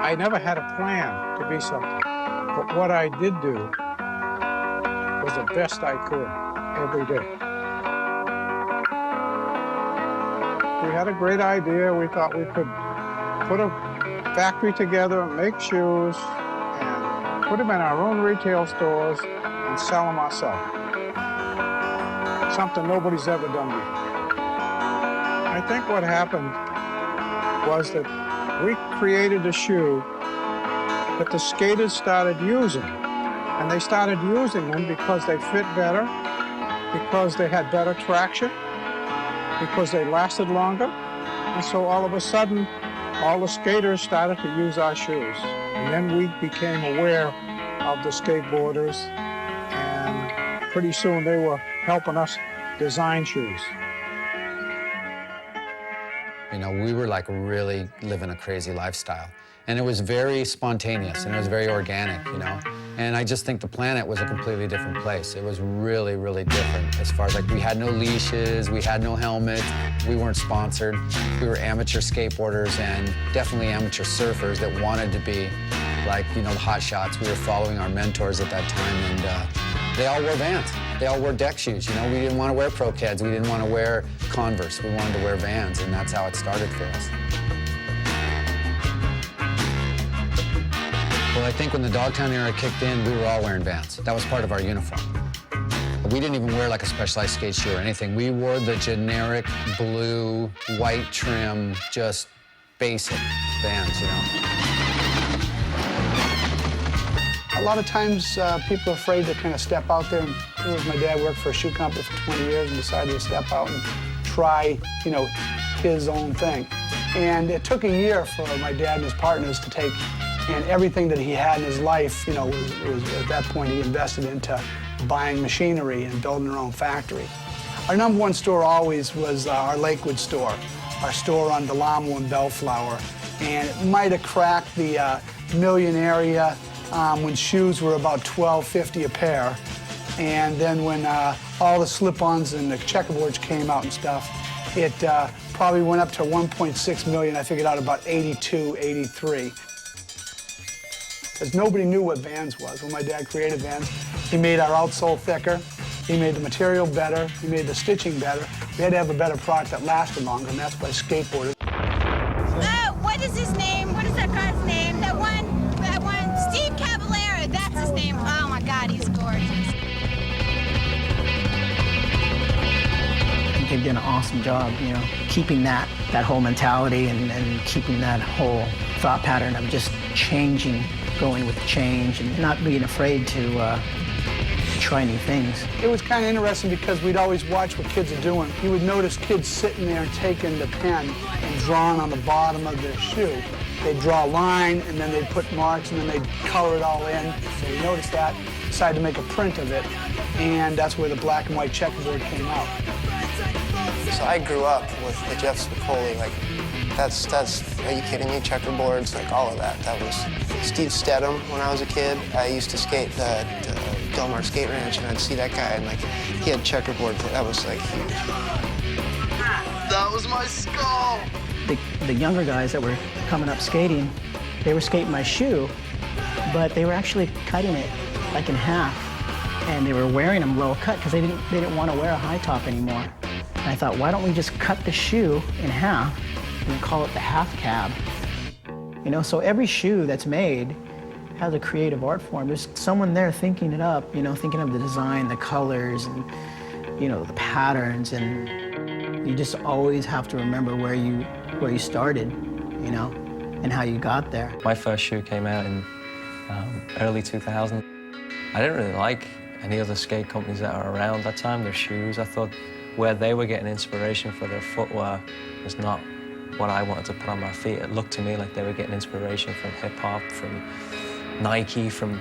I never had a plan to be something, but what I did do was the best I could every day. We had a great idea. We thought we could put a factory together and make shoes and put them in our own retail stores and sell them ourselves. Something nobody's ever done before. I think what happened was that we created a shoe that the skaters started using. And they started using them because they fit better, because they had better traction, because they lasted longer. And so all of a sudden, all the skaters started to use our shoes. And then we became aware of the skateboarders, and pretty soon they were helping us design shoes. You know, we were like really living a crazy lifestyle. And it was very spontaneous and it was very organic, you know. And I just think the planet was a completely different place. It was really, really different as far as like we had no leashes, we had no helmets, we weren't sponsored. We were amateur skateboarders and definitely amateur surfers that wanted to be like, you know, the hot shots. We were following our mentors at that time, and they all wore Vans. They all wore deck shoes, you know. We didn't want to wear Pro Keds, we didn't want to wear Converse, we wanted to wear Vans, and that's how it started for us. Well, I think when the Dogtown era kicked in, we were all wearing Vans. That was part of our uniform. We didn't even wear like a specialized skate shoe or anything. We wore the generic blue, white trim, just basic Vans, you know. A lot of times, people are afraid to kind of step out there. My dad worked for a shoe company for 20 years and decided to step out and try, you know, his own thing. And it took a year for my dad and his partners to take, and everything that he had in his life, you know, was at that point he invested into buying machinery and building our own factory. Our #1 store always was our Lakewood store, our store on Del Amo and Bellflower. And it might have cracked the million area when shoes were about $12.50 a pair. And then when all the slip-ons and the checkerboards came out and stuff, it probably went up to 1.6 million. I figured out about 82, 83. Because nobody knew what Vans was. When my dad created Vans, he made our outsole thicker, he made the material better, he made the stitching better. We had to have a better product that lasted longer, and that's why skateboarders. What is his name? What is that guy's name? That one, Steve Caballero, that's his name. Oh my God, he's gorgeous. They've done an awesome job, you know, keeping that whole mentality and keeping that whole thought pattern of just changing, going with the change and not being afraid to try new things. It was kind of interesting because we'd always watch what kids are doing. You would notice kids sitting there and taking the pen and drawing on the bottom of their shoe. They'd draw a line and then they'd put marks and then they'd color it all in. So we noticed that, decided to make a print of it, and that's where the black and white checkerboard came out. So I grew up with Jeff Spicoli, like, that's, are you kidding me? Checkerboards, like all of that. That was Steve Stedham when I was a kid. I used to skate the Del Mar Skate Ranch, and I'd see that guy, and like, he had checkerboard. That was like huge. That was my skull! The younger guys that were coming up skating, they were skating my shoe, but they were actually cutting it like in half. And they were wearing them low cut because they didn't want to wear a high top anymore. And I thought, why don't we just cut the shoe in half and call it the half cab? You know, so every shoe that's made has a creative art form. There's someone there thinking it up, you know, thinking of the design, the colors, and, you know, the patterns, and you just always have to remember where you started, you know, and how you got there. My first shoe came out in early 2000. I didn't really like any other skate companies that are around that time, their shoes. I thought where they were getting inspiration for their footwear was not what I wanted to put on my feet. It looked to me like they were getting inspiration from hip-hop, from Nike, from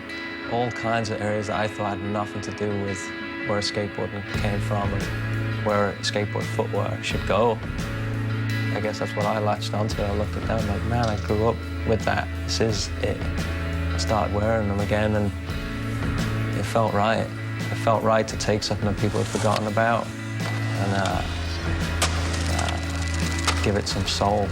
all kinds of areas that I thought had nothing to do with where skateboarding came from and where skateboard footwear should go. I guess that's what I latched onto. I looked at them like, man, I grew up with that. This is it. I started wearing them again, and it felt right. It felt right to take something that people had forgotten about and give it some soul.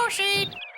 Proceed.